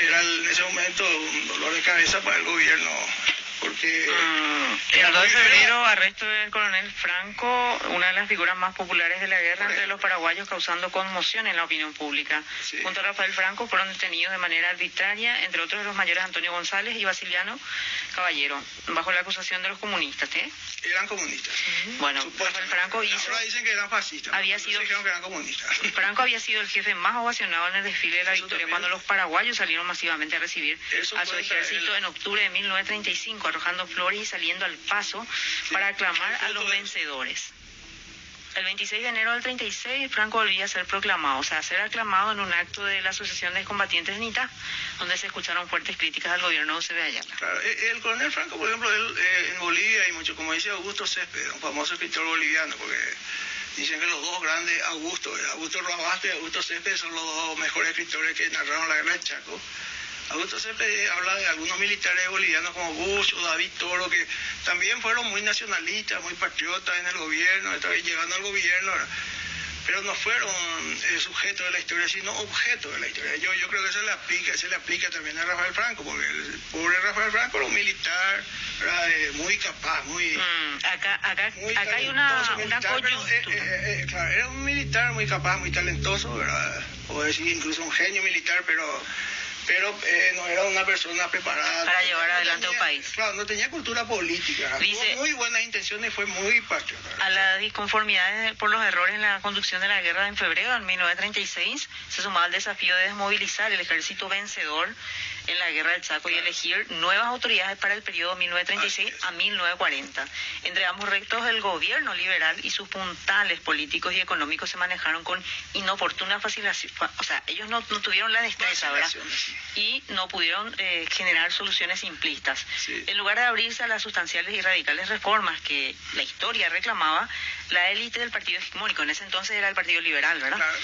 era en ese momento un dolor de cabeza para el gobierno, porque... El 2 de febrero, arresto del coronel Franco, una de las figuras más populares de la guerra entre los paraguayos, causando conmoción en la opinión pública. Sí. Junto a Rafael Franco fueron detenidos de manera arbitraria, entre otros los mayores Antonio González y Basiliano Caballero, bajo la acusación de los comunistas. Eran comunistas. Bueno, Rafael Franco hizo... Ahora dicen que eran fascistas. Dijeron que eran comunistas. Franco había sido el jefe más ovacionado en el desfile de la victoria también. Cuando los paraguayos salieron masivamente a recibir Eso a su fue ejército en octubre de 1935, arrojando flores y saliendo al paso para aclamar a los vencedores. El 26 de enero del 36, Franco volvía a ser proclamado, o sea, a ser aclamado en un acto de la Asociación de Combatientes NITA, donde se escucharon fuertes críticas al gobierno de José de Ayala. Claro, el coronel Franco, por ejemplo, él, en Bolivia hay mucho, como dice Augusto Céspedes, un famoso escritor boliviano, porque dicen que los dos grandes, Augusto Roabasto y Augusto Céspedes, son los dos mejores escritores que narraron la guerra del Chaco. Augusto Céspedes habla de algunos militares bolivianos como Bush o David Toro, que también fueron muy nacionalistas, muy patriotas en el gobierno, llegando al gobierno, pero no fueron sujetos de la historia, sino objetos de la historia. Yo creo que se le aplica también a Rafael Franco, porque el pobre Rafael Franco era un militar, muy capaz, Acá hay una coyuntura. Claro, era un militar muy capaz, muy talentoso, ¿verdad? Puedo decir incluso un genio militar, pero no era una persona preparada para llevar adelante un país. Claro, no tenía cultura política. Tuvo muy buenas intenciones y fue muy patriota. A la disconformidad por los errores en la conducción de la guerra en febrero de 1936 se sumaba el desafío de desmovilizar el ejército vencedor en la guerra del Chaco y elegir nuevas autoridades para el periodo 1936 a 1940. Entre ambos rectos, el gobierno liberal y sus puntales políticos y económicos se manejaron con inoportuna vacilación. O sea, ellos no tuvieron la destreza, ¿verdad? Y no pudieron generar soluciones simplistas. Sí. En lugar de abrirse a las sustanciales y radicales reformas que la historia reclamaba, la élite del partido hegemónico, en ese entonces era el Partido Liberal, ¿verdad? Claro.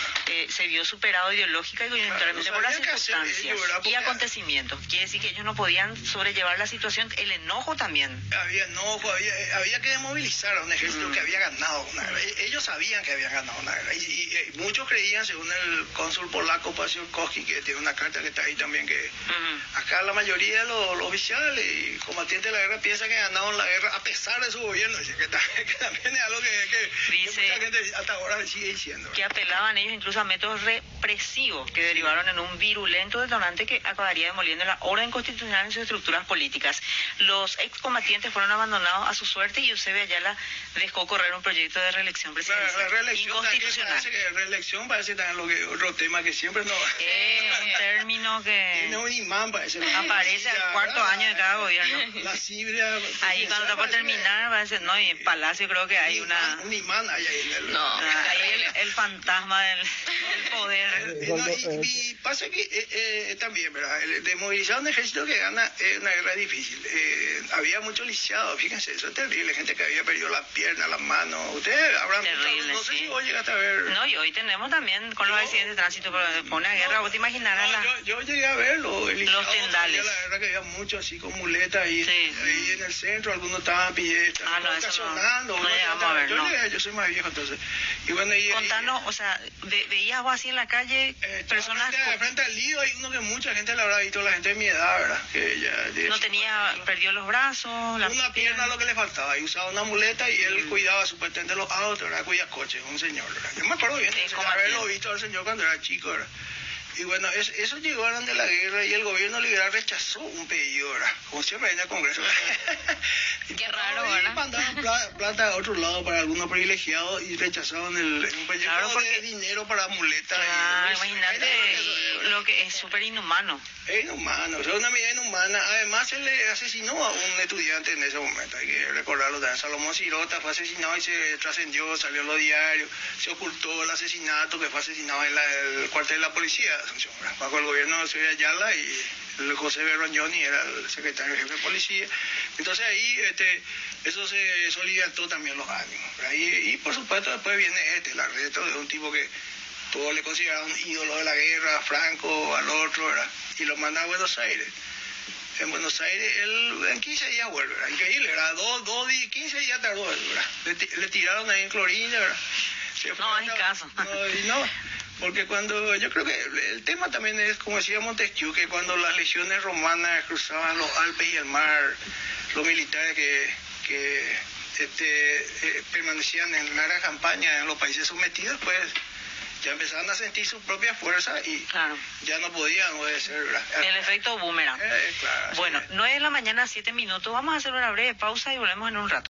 Se vio superado ideológica y coyunturalmente por las circunstancias y acontecimientos. Quiere decir que ellos no podían sobrellevar la situación, el enojo también. Había enojo, había que desmovilizar a un ejército que había ganado una guerra. Ellos sabían que habían ganado una guerra. Y muchos creían, según el cónsul polaco Pasiorkowski, que tiene una carta que está ahí también, que acá la mayoría de los oficiales y combatientes de la guerra piensan que ganaron la guerra a pesar de su gobierno. Dice que también es algo que mucha gente hasta ahora sigue diciendo. Que apelaban ellos incluso a métodos represivos que derivaron en un virulento detonante que acabaría demoliendo la orden constitucional en sus estructuras políticas. Los excombatientes fueron abandonados a su suerte y Eusebio Ayala dejó correr un proyecto de reelección presidencial. La reelección, inconstitucional. Reelección parece también otro tema que siempre no... un término que... Tiene un imán, parece. Aparece al cuarto año de cada gobierno. La cibria... Ahí cuando está por terminar, parece, no, y en Palacio creo que hay un imán ahí en el... No, ahí el fantasma del poder. Y pasa que también, ¿verdad? Desmovilizar un ejército que gana es una guerra difícil. Había muchos lisiados, fíjense, eso es terrible, gente que había perdido las piernas, las manos. Ustedes habrán terrible, no sé sí. si vos llegaste a ver. No, y hoy tenemos también con los accidentes de tránsito, pero después una guerra, vos te imaginarás yo llegué a verlo, los tendales. La verdad que había mucho así con muletas ahí, sí. Ahí en el centro, algunos estaban estacionando. No llegamos a ver, yo soy más viejo entonces. Y bueno, contanos, o sea, veías vos así en la calle personas... Frente al lío hay uno que mucha gente le habrá visto, la gente de mi edad, ¿verdad? Que ya no tenía, perdió los brazos, una pierna lo que le faltaba, y usaba una muleta y él cuidaba supuestamente los autos, ¿verdad? Cuidaba coches, un señor, ¿verdad? Yo me acuerdo bien de haberlo visto al señor cuando era chico, ¿verdad? Y bueno, eso llegaron de la guerra y el gobierno liberal rechazó un pedido, ¿verdad? Como siempre en el Congreso. Qué raro, ¿verdad? Y mandaban plata a otro lado para algunos privilegiados y rechazaron un pedido de dinero para muletas. Imagínate lo que es súper inhumano. Es inhumano, o sea, una medida inhumana. Además, se le asesinó a un estudiante en ese momento. Hay que recordarlo también. Salomón Cirota fue asesinado y se trascendió, salió en los diarios. Se ocultó el asesinato que fue asesinado en el cuartel de la policía de Asunción, bajo el gobierno de Eusebio Ayala, y el José Berroñoni era el secretario jefe de policía. Entonces ahí eso se solidarizó también los ánimos. Y por supuesto después viene el arresto de un tipo que todos le consideraban ídolo de la guerra, Franco, al otro, ¿verdad? Y lo manda a Buenos Aires. En Buenos Aires, él en 15 días vuelve, ¿verdad? Increíble, ¿verdad? 15 días tardó, ¿verdad? Le tiraron ahí en Clorinda, ¿verdad? No, hay caso. Porque cuando, yo creo que el tema también es, como decía Montesquieu, que cuando las legiones romanas cruzaban los Alpes y el mar, los militares que permanecían en larga campaña en los países sometidos, pues ya empezaban a sentir su propia fuerza y Claro. ya no podían obedecer, ¿verdad? El efecto boomerang. Claro, Bueno, 9 de la mañana, 7 minutos. Vamos a hacer una breve pausa y volvemos en un rato.